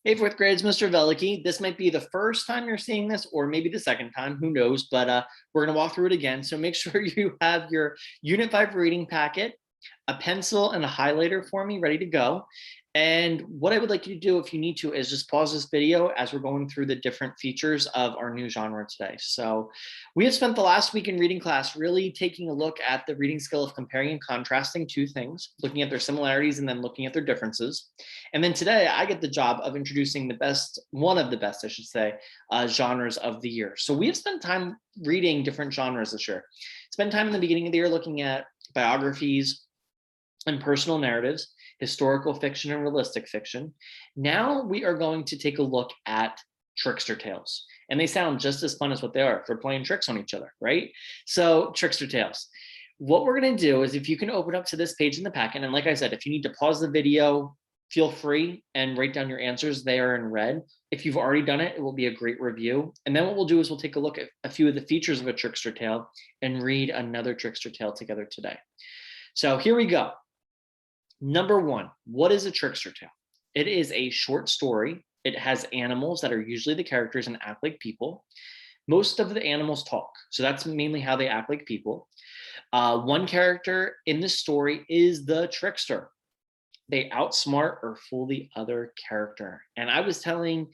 Hey, fourth grade, it's Mr. Veliky. This might be the first time you're seeing this, or maybe the second time, who knows, but we're gonna walk through it again. So make sure you have your Unit 5 reading packet, a pencil and a highlighter for me ready to go. And what I would like you to do if you need to is just pause this video as we're going through the different features of our new genre today. So we have spent the last week in reading class really taking a look at the reading skill of comparing and contrasting two things, looking at their similarities and then looking at their differences. And then today I get the job of introducing the best, one of the best, I should say, genres of the year. So we have spent time reading different genres this year. Spend time in the beginning of the year looking at biographies and personal narratives, historical fiction and realistic fiction. Now we are going to take a look at trickster tales. And they sound just as fun as what they are if we're playing tricks on each other, right? So trickster tales. What we're gonna do is if you can open up to this page in the packet, and like I said, if you need to pause the video, feel free and write down your answers. They are in red. If you've already done it, it will be a great review. And then what we'll do is we'll take a look at a few of the features of a trickster tale and read another trickster tale together today. So here we go. Number one, what is a trickster tale? It is a short story. It has animals that are usually the characters and act like people. Most of the animals talk, so that's mainly how they act like people. One character in the story is the trickster. They outsmart or fool the other character. And I was telling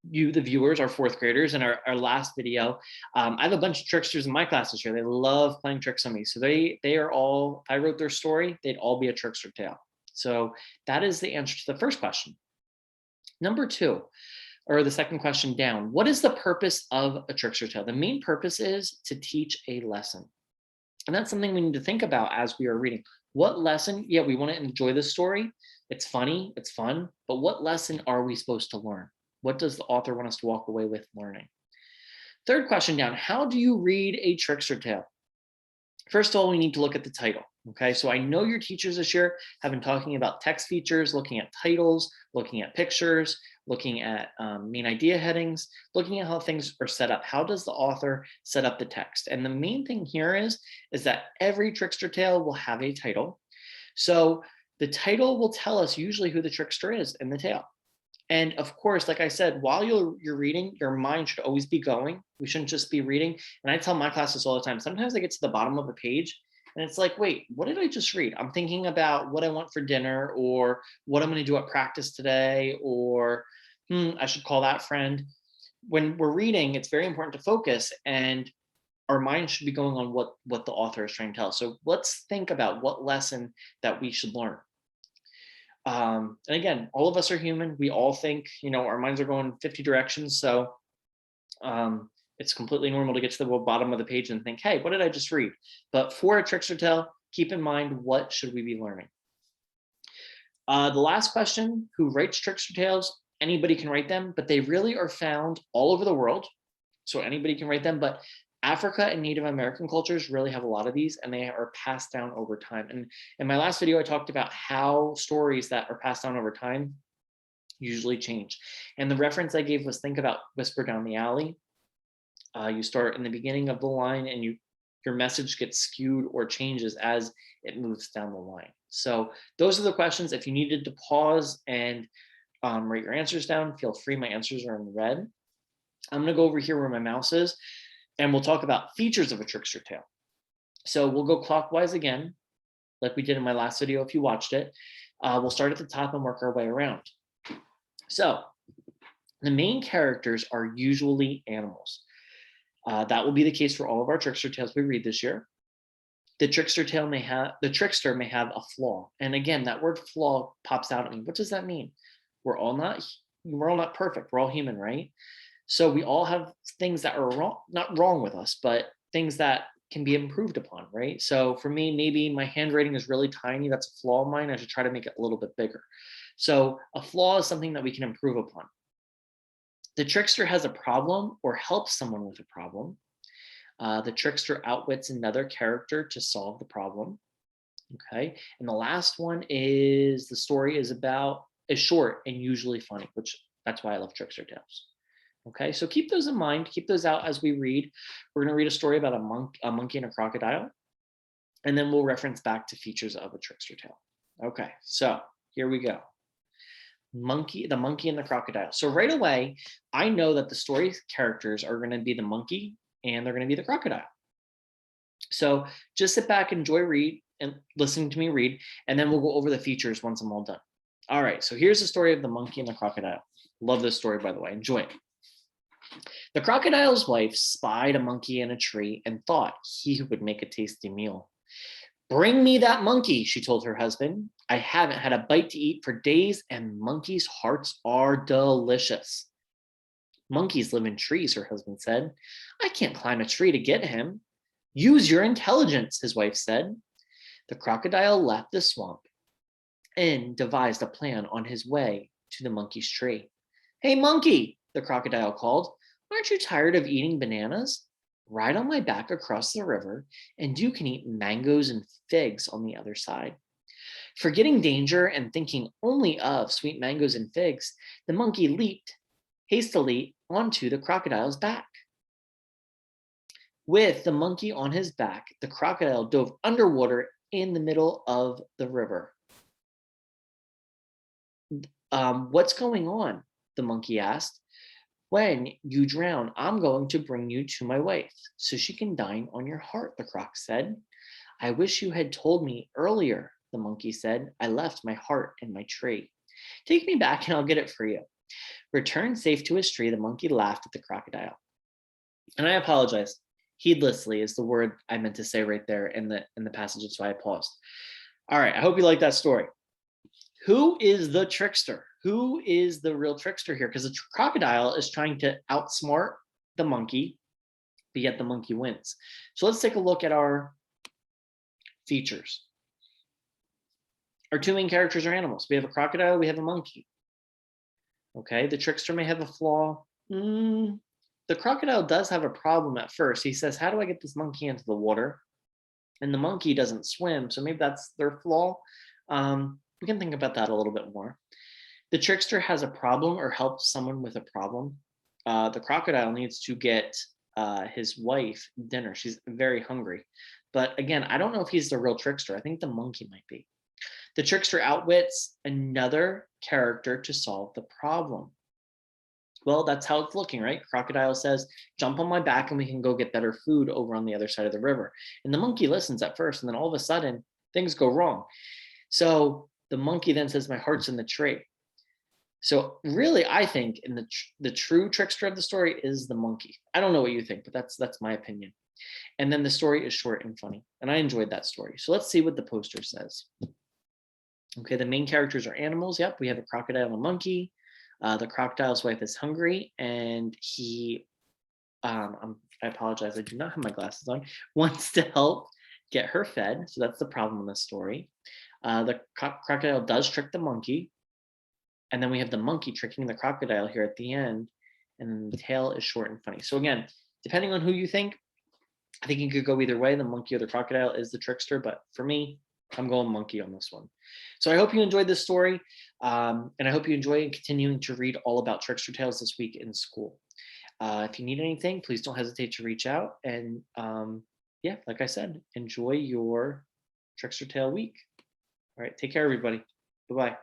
you, the viewers, our fourth graders, in our last video, I have a bunch of tricksters in my class this year. They love playing tricks on me. So they are all, if I wrote their story, they'd all be a trickster tale. So that is the answer to the first question. Number two, or the second question down, what is the purpose of a trickster tale? The main purpose is to teach a lesson. And that's something we need to think about as we are reading. What lesson? Yeah, we want to enjoy the story. It's funny, it's fun, but what lesson are we supposed to learn? What does the author want us to walk away with learning? Third question down, how do you read a trickster tale? First of all, we need to look at the title. Okay, so I know your teachers this year have been talking about text features, looking at titles, looking at pictures, looking at main idea headings, looking at how things are set up. How does the author set up the text? And the main thing here is that every trickster tale will have a title. So the title will tell us usually who the trickster is in the tale. And of course, like I said, while you're reading, your mind should always be going. We shouldn't just be reading. And I tell my classes all the time, sometimes I get to the bottom of a page and it's like, wait, what did I just read? I'm thinking about what I want for dinner or what I'm going to do at practice today, or I should call that friend. When we're reading, it's very important to focus, and our mind should be going on what the author is trying to tell. So let's think about what lesson that we should learn. And again, all of us are human. We all think, our minds are going 50 directions. So it's completely normal to get to the bottom of the page and think, hey, what did I just read? But for a trickster tale, keep in mind, what should we be learning? The last question, who writes trickster tales? Anybody can write them, but they really are found all over the world. So anybody can write them, but Africa and Native American cultures really have a lot of these, and they are passed down over time. And in my last video, I talked about how stories that are passed down over time usually change. And the reference I gave was, think about Whisper Down the Alley. You start in the beginning of the line and your message gets skewed or changes as it moves down the line. So those are the questions. If you needed to pause and write your answers down, feel free. My answers are in red. I'm going to go over here where my mouse is, and we'll talk about features of a trickster tale. So we'll go clockwise again, like we did in my last video if you watched it. We'll start at the top and work our way around. So the main characters are usually animals. That will be the case for all of our trickster tales we read this year. The trickster may have a flaw. And again, that word flaw pops out at me. What does that mean? We're all not perfect. We're all human, right? So we all have things that are wrong, not wrong with us, but things that can be improved upon, right? So for me, maybe my handwriting is really tiny. That's a flaw of mine. I should try to make it a little bit bigger. So a flaw is something that we can improve upon. The trickster has a problem or helps someone with a problem. The trickster outwits another character to solve the problem. Okay. And the last one is the story is short and usually funny, which that's why I love trickster tales. Okay, so keep those in mind, keep those out as we read. We're going to read a story about a monkey and a crocodile, and then we'll reference back to features of a trickster tale. Okay, so here we go. the monkey and the crocodile. So right away, I know that the story characters are going to be the monkey and they're going to be the crocodile. So just sit back, enjoy read and listening to me read, and then we'll go over the features once I'm all done. All right, so here's the story of the monkey and the crocodile. Love this story, by the way. Enjoy it. The crocodile's wife spied a monkey in a tree and thought he would make a tasty meal. Bring me that monkey, she told her husband. I haven't had a bite to eat for days, and monkeys' hearts are delicious. Monkeys live in trees, her husband said. I can't climb a tree to get him. Use your intelligence, his wife said. The crocodile left the swamp and devised a plan on his way to the monkey's tree. Hey, monkey, the crocodile called. Aren't you tired of eating bananas? Ride on my back across the river, and you can eat mangoes and figs on the other side. Forgetting danger and thinking only of sweet mangoes and figs, the monkey leaped hastily onto the crocodile's back. With the monkey on his back, the crocodile dove underwater in the middle of the river. What's going on? The monkey asked. When you drown, I'm going to bring you to my wife so she can dine on your heart, the croc said. I wish you had told me earlier, the monkey said. I left my heart in my tree. Take me back and I'll get it for you. Returned safe to his tree, the monkey laughed at the crocodile. And I apologize. Heedlessly is the word I meant to say right there in the passage, so I paused. All right, I hope you like that story. Who is the trickster? Who is the real trickster here? Because the crocodile is trying to outsmart the monkey, but yet the monkey wins. So let's take a look at our features. Our two main characters are animals. We have a crocodile, we have a monkey. Okay, the trickster may have a flaw. The crocodile does have a problem at first. He says, how do I get this monkey into the water? And the monkey doesn't swim, so maybe that's their flaw. We can think about that a little bit more. The trickster has a problem or helps someone with a problem. The crocodile needs to get his wife dinner. She's very hungry. But again, I don't know if he's the real trickster. I think the monkey might be. The trickster outwits another character to solve the problem. Well, that's how it's looking, right? Crocodile says, jump on my back and we can go get better food over on the other side of the river. And the monkey listens at first, and then all of a sudden, things go wrong. So the monkey then says, my heart's in the tree. So really, I think in the true trickster of the story is the monkey. I don't know what you think, but that's my opinion. And then the story is short and funny. And I enjoyed that story. So let's see what the poster says. Okay, the main characters are animals. Yep, we have a crocodile and a monkey. The crocodile's wife is hungry, and he, I apologize, I do not have my glasses on, wants to help get her fed. So that's the problem in this story. The crocodile does trick the monkey, and then we have the monkey tricking the crocodile here at the end, and then the tale is short and funny. So again, depending on who you think, I think you could go either way. The monkey or the crocodile is the trickster, but for me, I'm going monkey on this one. So I hope you enjoyed this story, and I hope you enjoy continuing to read all about trickster tales this week in school. If you need anything, please don't hesitate to reach out. And yeah, like I said, enjoy your trickster tale week. All right, take care, everybody. Bye-bye.